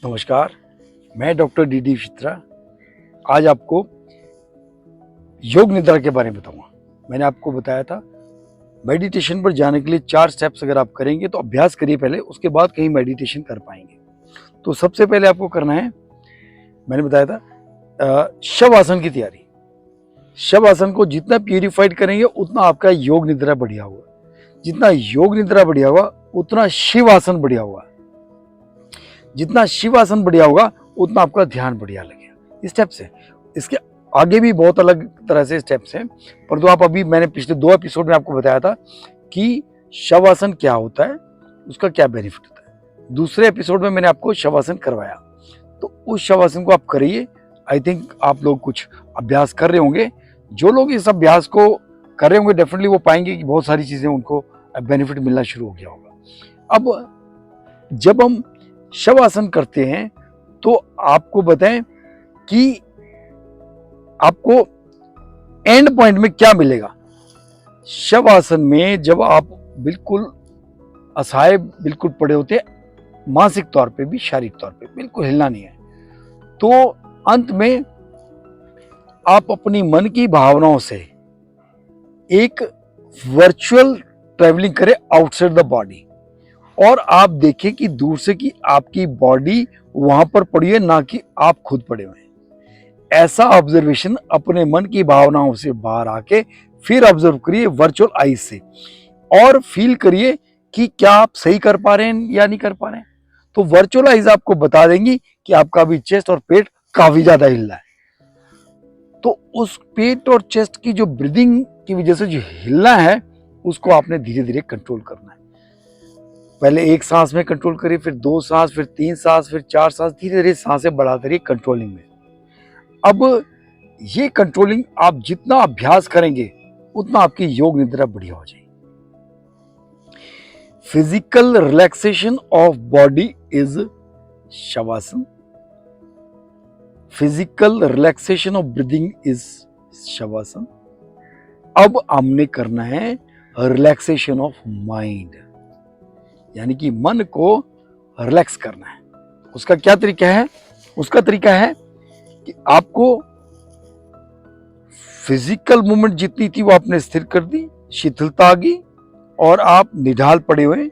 नमस्कार, मैं doctor D Chitra आज आपको योग निद्रा के बारे में बताऊंगा। मैंने आपको बताया था मेडिटेशन पर जाने के लिए 4 स्टेप्स अगर आप करेंगे तो अभ्यास करिए पहले, उसके बाद कहीं मेडिटेशन कर पाएंगे। तो सबसे पहले आपको करना है, मैंने बताया था शव आसन की तैयारी। शव आसन को जितना प्यूरिफाइड करेंगे उतना आपका योग निद्रा बढ़िया होगा। जितना योग निद्रा बढ़िया होगा उतना शिव आसन बढ़िया होगा। जितना शिव आसन बढ़िया होगा उतना आपका ध्यान बढ़िया लगेगा। स्टेप्स है, इसके आगे भी बहुत अलग तरह से स्टेप्स हैं, परंतु आप अभी मैंने पिछले 2 एपिसोड में आपको बताया था कि शवासन क्या होता है, उसका क्या बेनिफिट होता है। दूसरे एपिसोड में मैंने आपको शवासन करवाया, तो उस शवासन को आप करिए। आई थिंक आप लोग कुछ अभ्यास कर रहे होंगे। जो लोग इस अभ्यास को कर रहे होंगे डेफिनेटली वो पाएंगे कि बहुत सारी चीजें उनको बेनिफिट मिलना शुरू हो गया होगा। अब जब हम शवासन करते हैं तो आपको बताएं कि आपको एंड पॉइंट में क्या मिलेगा। शवासन में जब आप बिल्कुल असहाय बिल्कुल पड़े होते हैं, मानसिक तौर पे भी शारीरिक तौर पे बिल्कुल हिलना नहीं है, तो अंत में आप अपनी मन की भावनाओं से एक वर्चुअल ट्रैवलिंग करें आउटसाइड द बॉडी, और आप देखें कि दूर से कि आपकी बॉडी वहां पर पड़ी है, ना कि आप खुद पड़े हुए हैं। ऐसा ऑब्जर्वेशन अपने मन की भावनाओं से बाहर आके फिर ऑब्जर्व करिए वर्चुअल आईज से, और फील करिए कि क्या आप सही कर पा रहे हैं या नहीं कर पा रहे हैं। तो वर्चुअल आईज आपको बता देंगी कि आपका भी चेस्ट और पेट काफी ज्यादा हिल रहा है। तो उस पेट और चेस्ट की जो ब्रीदिंग की वजह से जो हिलना है उसको आपने धीरे धीरे कंट्रोल करना है। पहले 1 सांस में कंट्रोल करिए, फिर 2 सांस, फिर 3 सांस, फिर 4 सांस, धीरे धीरे सांसें बढ़ाते रहिए कंट्रोलिंग में। अब ये कंट्रोलिंग आप जितना अभ्यास करेंगे उतना आपकी योग निद्रा बढ़िया हो जाएगी। Physical relaxation of body is shavasana. Physical relaxation of breathing is shavasana. अब हमने करना है रिलैक्सेशन ऑफ माइंड, यानी कि मन को रिलैक्स करना है। उसका क्या तरीका है? उसका तरीका है कि आपको फिजिकल मूवमेंट जितनी थी वो आपने स्थिर कर दी, शिथिलता आ गई और आप निढाल पड़े हुए।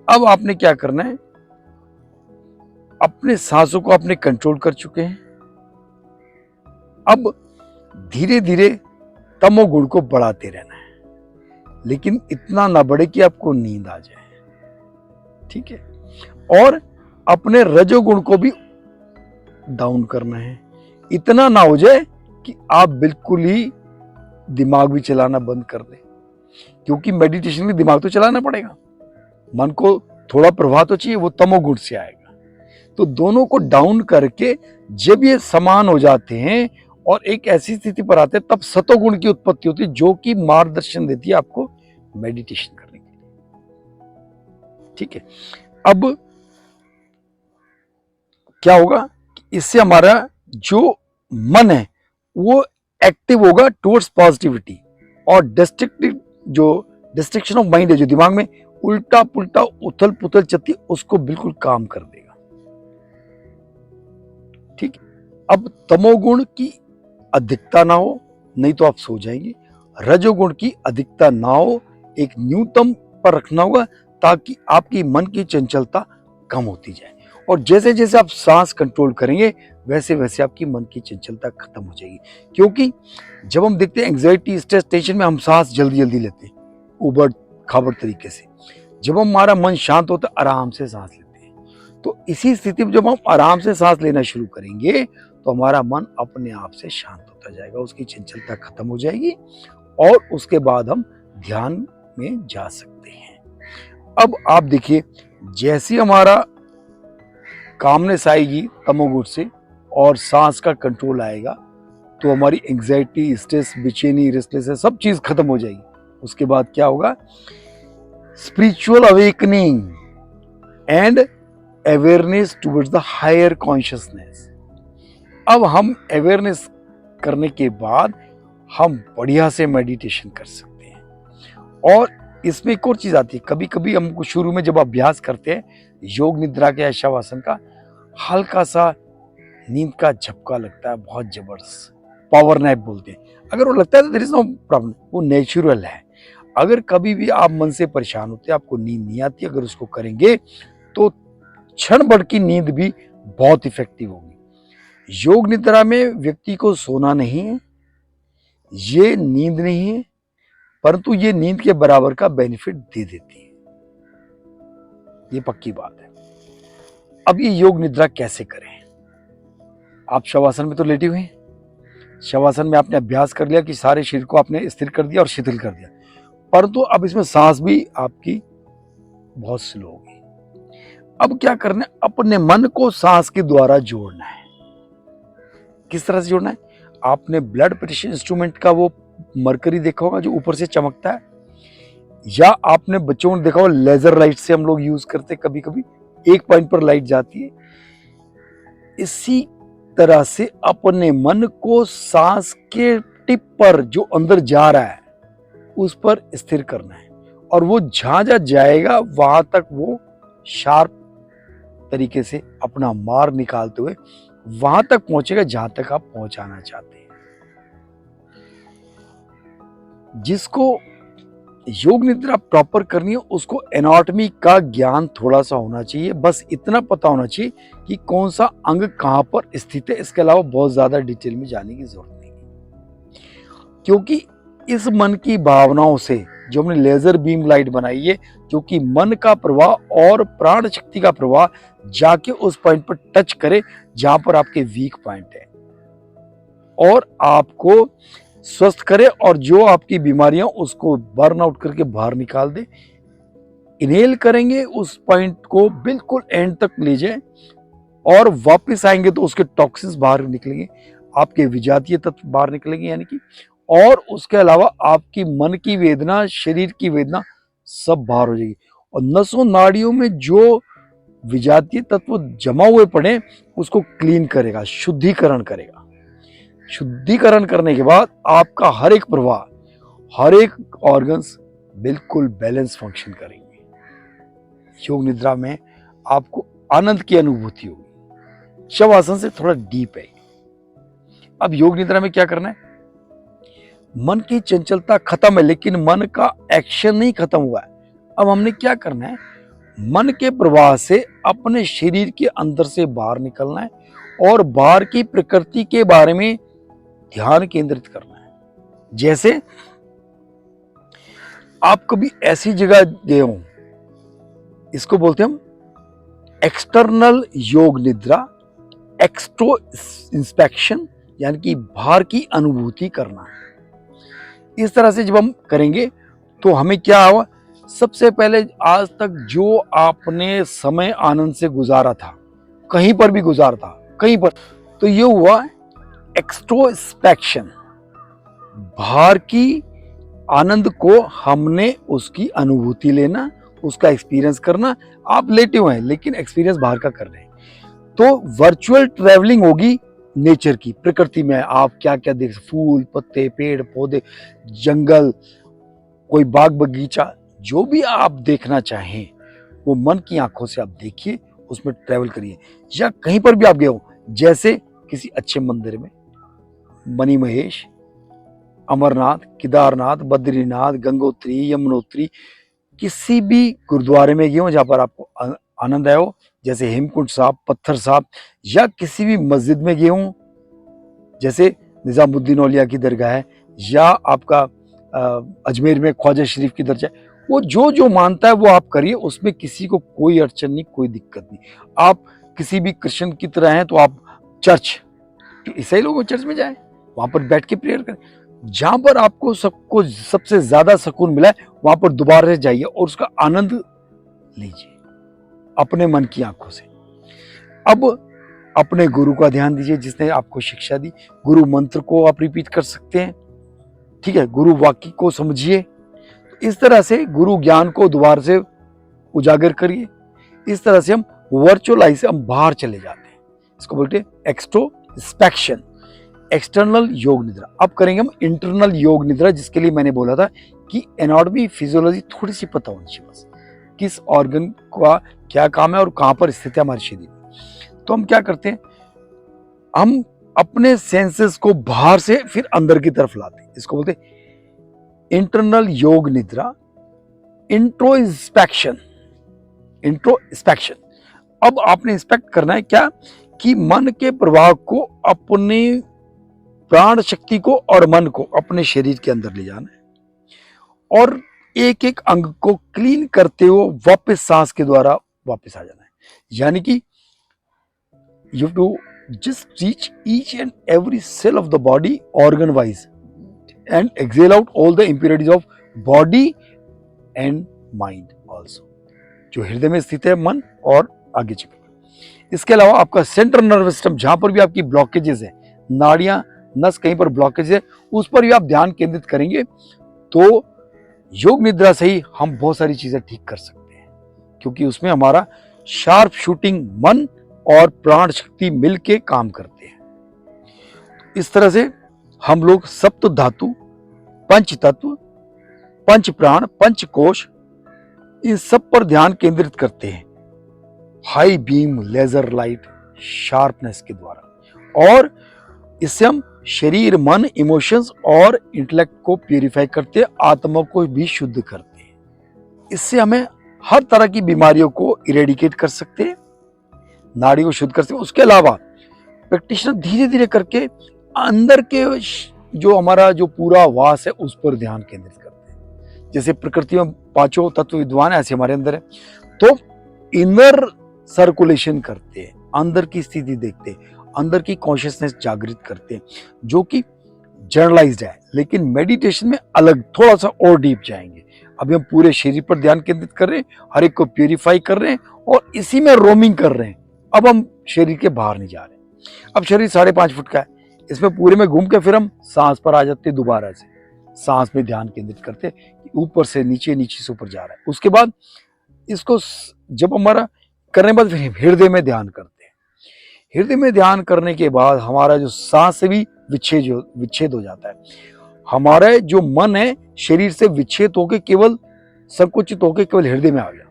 अब आपने क्या करना है, अपने सांसों को आपने कंट्रोल कर चुके हैं। अब धीरे धीरे तमोगुण को बढ़ाते रहना है, लेकिन इतना ना बढ़े कि आपको नींद आ जाए, ठीक है। और अपने रजोगुण को भी डाउन करना है, इतना ना हो जाए कि आप बिल्कुल ही दिमाग भी चलाना बंद कर दें, क्योंकि मेडिटेशन में दिमाग तो चलाना पड़ेगा, मन को थोड़ा प्रभाव तो चाहिए, वो तमोगुण से आएगा। तो दोनों को डाउन करके जब ये समान हो जाते हैं और एक ऐसी स्थिति पर आते हैं, तब सतोगुण की उत्पत्ति होती है, जो कि मार्गदर्शन देती है आपको मेडिटेशन करने के लिए, ठीक है। अब क्या होगा, इससे हमारा जो मन है वो एक्टिव होगा टुवर्ड्स पॉजिटिविटी, और डिस्ट्रक्शन ऑफ माइंड है जो दिमाग में उल्टा पुल्टा उथल पुथल चलती है, उसको बिल्कुल काम कर देगा, ठीक। अब तमोगुण की अधिकता ना हो, नहीं तो आप सो जाएंगे। रजोगुण की अधिकता ना हो, एक न्यूनतम पर रखना होगा, ताकि आपकी मन की चंचलता कम होती जाए। और जैसे जैसे आप सांस कंट्रोल करेंगे वैसे वैसे आपकी मन की चंचलता खत्म हो जाएगी। क्योंकि जब हम देखते हैं एंग्जाइटी, स्ट्रेस, टेंशन में हम सांस जल्दी जल्दी लेते हैं, उबड़ खाबड़ तरीके से। जब हमारा मन शांत होता है आराम से सांस लेते हैं। तो इसी स्थिति में जब हम आराम से सांस लेना शुरू करेंगे तो हमारा मन अपने आप से शांत होता जाएगा, उसकी चंचलता खत्म हो जाएगी, और उसके बाद हम ध्यान में जा सकते हैं। अब आप देखिए, जैसे हमारा कामनेस आएगी तमोगुण से और सांस का कंट्रोल आएगा, तो हमारी एंग्जाइटी, स्ट्रेस, बेचैनी, रेस्टलेसनेस सब चीज खत्म हो जाएगी। उसके बाद क्या होगा, spiritual awakening and awareness towards the higher consciousness. अब हम अवेयरनेस करने के बाद हम बढ़िया से मेडिटेशन कर सकते हैं। और इसमें एक और चीज आती है, कभी कभी हम शुरू में जब अभ्यास करते हैं योग निद्रा के या शवासन का, हल्का सा नींद का झपका लगता है, बहुत जबरदस्त, पावर नैप बोलते हैं। अगर वो लगता है तो देयर इज नो प्रॉब्लम, वो नेचुरल है। अगर कभी भी आप मन से परेशान होते हैं, आपको नींद नहीं आती, अगर उसको करेंगे तो क्षण भर की नींद भी बहुत इफेक्टिव होगी। योग निद्रा में व्यक्ति को सोना नहीं है, ये नींद नहीं है, परंतु ये नींद के बराबर का बेनिफिट दे देती है, ये पक्की बात है। अब ये योग निद्रा कैसे करें? आप शवासन में तो लेटे हुए हैं, शवासन में आपने अभ्यास कर लिया कि सारे शरीर को आपने स्थिर कर दिया और शिथिल कर दिया, परंतु अब इसमें सांस भी आपकी बहुत स्लो होगी। अब क्या करना है, अपने मन को सांस के द्वारा जोड़ना है। किस तरह से जोड़ना है? आपने ब्लड प्रेशर इंस्ट्रूमेंट का वो मरकरी देखा होगा जो ऊपर से चमकता है, या आपने बच्चों ने देखा होगा लेजर लाइट से हम लोग यूज करते, कभी कभी एक पॉइंट पर लाइट जाती है। इसी तरह से अपने मन को सांस के टिप पर जो अंदर जा रहा है उस पर स्थिर करना है, और वो जहां जहां जाएगा वहां तक वो शार्प तरीके से अपना मार निकालते हुए वहां तक पहुंचेगा जहां तक आप पहुंचाना चाहते हैं। जिसको योग निद्रा प्रॉपर करनी है उसको एनाटॉमी का ज्ञान थोड़ा सा होना चाहिए, बस इतना पता होना चाहिए कि कौन सा अंग कहां पर स्थित है। इसके अलावा बहुत ज्यादा डिटेल में जाने की जरूरत नहीं, क्योंकि इस मन की भावनाओं से जो हमने लेजर बीम लाइट बनाई है, जो कि मन का प्रवाह और प्राण शक्ति का प्रवाह जाके उस पॉइंट पर टच करे जहां पर आपके वीक पॉइंट है, और आपको स्वस्थ करे, और जो आपकी बीमारियां उसको बर्न आउट करके बाहर निकाल दे। इनहेल करेंगे उस पॉइंट को बिल्कुल एंड तक ले जाए, और वापस आएंगे तो उसके टॉक्सिन्स बाहर निकलेंगे, आपके विजातीय तत्व बाहर निकलेंगे यानी कि, और उसके अलावा आपकी मन की वेदना, शरीर की वेदना सब बाहर हो जाएगी, और नसों नाड़ियों में जो विजातीय तत्व जमा हुए पड़े उसको क्लीन करेगा, शुद्धिकरण करेगा। शुद्धिकरण करने के बाद आपका हर एक प्रवाह, हर एक ऑर्गन्स बिल्कुल बैलेंस फंक्शन करेंगे। योग निद्रा में आपको आनंद की अनुभूति होगी। शवासन से थोड़ा डीप है। अब योग निद्रा में क्या करना है, मन की चंचलता खत्म है, लेकिन मन का एक्शन नहीं खत्म हुआ है। अब हमने क्या करना है, मन के प्रवाह से अपने शरीर के अंदर से बाहर निकलना है, और बाहर की प्रकृति के बारे में ध्यान केंद्रित करना है। जैसे आप कभी ऐसी जगह गए हो, इसको बोलते हैं हम एक्सटर्नल योग निद्रा, एक्सट्रो इंस्पेक्शन, यानी कि बाहर की अनुभूति करना। इस तरह से जब हम करेंगे तो हमें क्या हुआ, सबसे पहले आज तक जो आपने समय आनंद से गुजारा था, कहीं पर भी गुजारा था, कहीं पर, तो ये हुआ एक्सट्रोस्पेक्शन। बाहर की आनंद को हमने उसकी अनुभूति लेना, उसका एक्सपीरियंस करना। आप लेटे हुए हैं लेकिन एक्सपीरियंस बाहर का कर रहे हैं, तो वर्चुअल ट्रैवलिंग होगी नेचर की, प्रकृति में आप क्या क्या देख, फूल पत्ते, पेड़ पौधे, जंगल, कोई बाग बगीचा, जो भी आप देखना चाहें वो मन की आंखों से आप देखिए, उसमें ट्रैवल करिए। या कहीं पर भी आप गए हो, जैसे किसी अच्छे मंदिर में, मणि महेश, अमरनाथ, केदारनाथ, बद्रीनाथ, गंगोत्री, यमुनोत्री, किसी भी गुरुद्वारे में गए हो जहां पर आपको आनंद आया हो, जैसे हेमकुंड साहब, पत्थर साहब, या किसी भी मस्जिद में गए हो जैसे निजामुद्दीन औलिया की दरगाह है, या आपका अजमेर में ख्वाजा शरीफ की दरगाह, वो जो जो मानता है वो आप करिए, उसमें किसी को कोई अड़चन नहीं, कोई दिक्कत नहीं। आप किसी भी क्रिश्चियन की तरह हैं तो आप चर्च, ईसाई लोग चर्च में जाएं, वहां पर बैठ के प्रेयर करें। जहां पर आपको सबको सबसे ज्यादा सुकून मिला है वहां पर दोबारा से जाइए और उसका आनंद लीजिए अपने मन की आंखों से। अब अपने गुरु का ध्यान दीजिए जिसने आपको शिक्षा दी। गुरु मंत्र को आप रिपीट कर सकते हैं, ठीक है, गुरु वाक्य को समझिए। इस तरह से गुरु ज्ञान को दोबारा से उजागर करिए। इस तरह से हम वर्चुअल आई से हम बाहर चले जाते हैं, इसको बोलते हैं एक्सट्रोस्पेक्शन, एक्सटर्नल योग निद्रा। अब करेंगे हम इंटरनल योग निद्रा, जिसके लिए मैंने बोला था कि एनाटॉमी फिजियोलॉजी थोड़ी सी पता होनी चाहिए, बस किस ऑर्गन का क्या काम है और कहां पर स्थित है हमारे शरीर में। तो हम क्या करते हैं, हम अपने सेंसेस को बाहर से फिर अंदर की तरफ लाते हैं। इसको बोलते हैं इंटरनल योग निद्रा, इंट्रोस्पेक्शन। इंट्रोस्पेक्शन, अब आपने इंस्पेक्ट करना है क्या, कि मन के प्रवाह को, अपने प्राण शक्ति को और मन को अपने शरीर के अंदर ले जाना है और एक एक अंग को क्लीन करते हुए वापस सांस के द्वारा वापस आ जाना है। यानी कि you have to just reach each and every cell of the body organ wise and excel out all the impurities of body and mind also, जो हृदय में स्थित है मन और आगे चक्र। इसके अलावा आपका सेंट्रल नर्वस सिस्टम, जहां पर भी आपकी ब्लॉकेजेस है, नाड़ियां, नस कहीं पर ब्लॉकेज है, उस पर भी आप ध्यान केंद्रित करेंगे तो योग निद्रा से ही हम बहुत सारी चीजें ठीक कर सकते हैं, क्योंकि उसमें हमारा शार्प शूटिंग मन और प्राण शक्ति मिलके काम करते हैं। इस तरह से हम लोग सप्त धातु, पंच तत्व, पंच प्राण, पंच कोश, इन सब पर ध्यान केंद्रित करते हैं high beam laser light sharpness के द्वारा, और इससे हम शरीर, मन, इमोशंस और इंटेलेक्ट को प्यूरिफाई करते हैं, आत्मा को भी शुद्ध करते हैं। इससे हमें हर तरह की बीमारियों को इरेडिकेट कर सकते हैं, नाड़ी को शुद्ध कर सकते हैं। उसके अलावा प्रैक्टिशनर धीरे धीरे करके अंदर के जो हमारा जो पूरा वास है उस पर ध्यान केंद्रित करते हैं। जैसे प्रकृति में पांचों तत्व विद्वान है, ऐसे हमारे अंदर है, तो इनर सर्कुलेशन करते हैं, अंदर की स्थिति देखते हैं, अंदर की कॉन्शियसनेस जागृत करते हैं, जो कि जनरलाइज्ड है। लेकिन मेडिटेशन में अलग थोड़ा सा और डीप जाएंगे। अभी हम पूरे शरीर पर ध्यान केंद्रित कर रहे हैं, हर एक को प्यूरिफाई कर रहे हैं और इसी में रोमिंग कर रहे हैं। अब हम शरीर के बाहर नहीं जा रहे। अब शरीर 5.5 फुट का है, इसमें पूरे में घूम के फिर हम सांस पर आ जाते, दोबारा से सांस में ध्यान केंद्रित करते, ऊपर से नीचे, नीचे से ऊपर जा रहा है। उसके बाद इसको जब हमारा करने के बाद फिर हृदय में ध्यान करते हैं। हृदय में ध्यान करने के बाद हमारा जो सांस से भी विच्छेद हो जाता है। हमारा जो मन है शरीर से विच्छेद होकर केवल संकुचित होकर केवल हृदय में आ गया।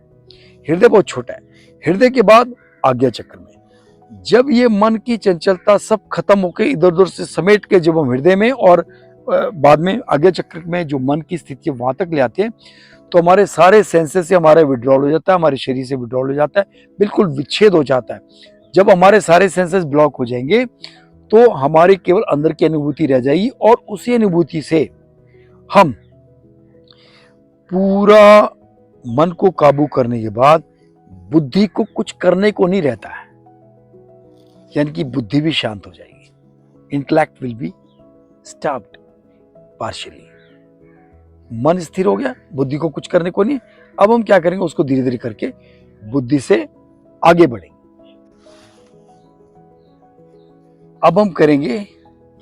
हृदय बहुत छोटा है। हृदय के बाद आज्ञा चक्र में, जब ये मन की चंचलता सब खत्म होकर इधर उधर से समेट के जब हम हृदय में और बाद में आज्ञा चक्र में जो मन की स्थिति वहां तक ले आते हैं, तो हमारे सारे सेंसेस से हमारा विड्रॉल हो जाता है, हमारे शरीर से विड्रॉल हो जाता है, बिल्कुल विच्छेद हो जाता है। जब हमारे सारे सेंसेस ब्लॉक हो जाएंगे तो हमारी केवल अंदर की अनुभूति रह जाएगी, और उसी अनुभूति से हम पूरा मन को काबू करने के बाद बुद्धि को कुछ करने को नहीं रहता है, यानी कि बुद्धि भी शांत हो जाएगी। Intellect will be stopped partially. मन स्थिर हो गया, बुद्धि को कुछ करने को नहीं। अब हम क्या करेंगे, उसको धीरे धीरे करके बुद्धि से आगे बढ़ेंगे। अब हम करेंगे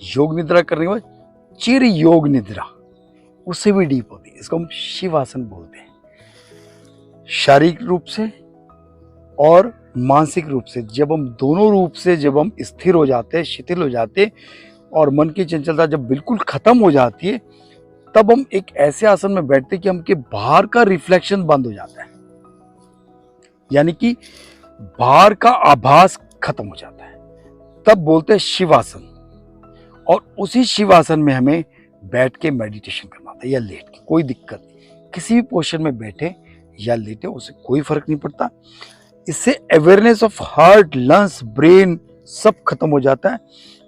योग निद्रा करने के बाद चिर योग निद्रा, उससे भी डीप होती है। इसको हम शिवासन बोलते हैं। शारीरिक रूप से और मानसिक रूप से जब हम दोनों रूप से जब हम स्थिर हो जाते हैं, शिथिल हो जाते हैं, और मन की चंचलता जब बिल्कुल खत्म हो जाती है, तब हम एक ऐसे आसन में बैठते हैं कि हमके बाहर का रिफ्लेक्शन बंद हो जाता है, यानी कि बाहर का आभास खत्म हो जाता है। तब बोलते हैं शिवासन। और उसी शिवासन में हमें बैठ के मेडिटेशन करना होता है, या लेट के, कोई दिक्कत नहीं। किसी भी पोजीशन में बैठे या लेटे, उससे कोई फर्क नहीं पड़ता। इससे awareness of heart, lungs, brain सब खत्म हो जाता है।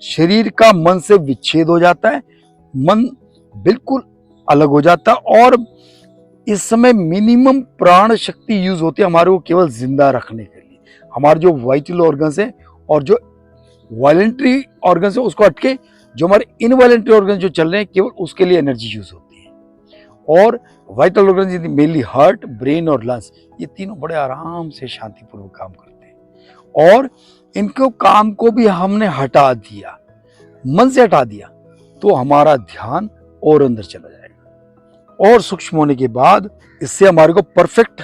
शरीर का मन से विच्छेद हो जाता है, मन बिल्कुल अलग हो जाता है, और इस समय मिनिमम प्राण शक्ति यूज होती है हमारे को केवल जिंदा रखने के लिए। हमारे जो वाइटल ऑर्गन्स है और जो वॉलेंट्री ऑर्गन्स है उसको हटके जो हमारे इनवॉलेंट्री ऑर्गन जो चल रहे हैं केवल उसके लिए एनर्जी यूज होती है। और vital organ mainly heart, brain और लंग्स, ये तीनों बड़े आराम से शांतिपूर्वक काम करते हैं। और इनको काम को भी हमने हटा दिया, मन से हटा दिया, तो हमारा ध्यान और अंदर चला जाएगा। और सूक्ष्म होने के बाद इससे हमारे को परफेक्ट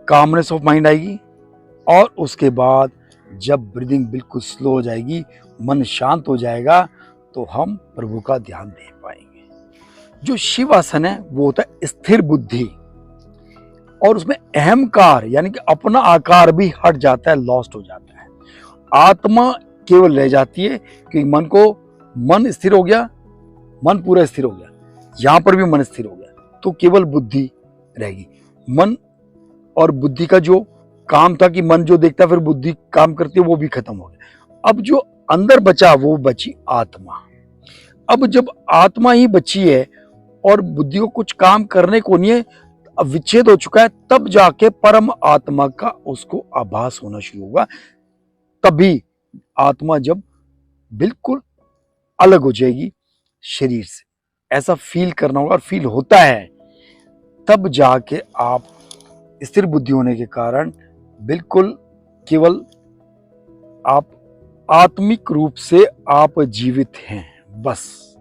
कामनेस ऑफ माइंड आएगी। और उसके बाद जब ब्रीदिंग बिल्कुल स्लो हो जाएगी, मन शांत हो जाएगा, तो हम प्रभु का ध्यान दे पाएंगे। जो शिव आसन है वो होता है स्थिर बुद्धि, और उसमें अहंकार यानी कि अपना आकार भी हट जाता है, लॉस्ट हो जाता है। आत्मा केवल रह जाती है, कि मन स्थिर हो गया, मन पूरा स्थिर हो गया, यहां पर भी मन स्थिर हो गया, तो केवल बुद्धि रहेगी। मन और बुद्धि का जो काम था कि मन जो देखता फिर बुद्धि काम करती है, वो भी खत्म हो गया। अब जो अंदर बचा वो बची आत्मा। अब जब आत्मा ही बची है और बुद्धि को कुछ काम करने को नहीं है, अब विच्छेद हो चुका है, तब जाके परम आत्मा का उसको आभास होना शुरू होगा। तभी आत्मा जब बिल्कुल अलग हो जाएगी शरीर से, ऐसा फील करना होगा, और फील होता है, तब जाके आप स्थिर बुद्धि होने के कारण बिल्कुल केवल आप आत्मिक रूप से आप जीवित हैं, बस।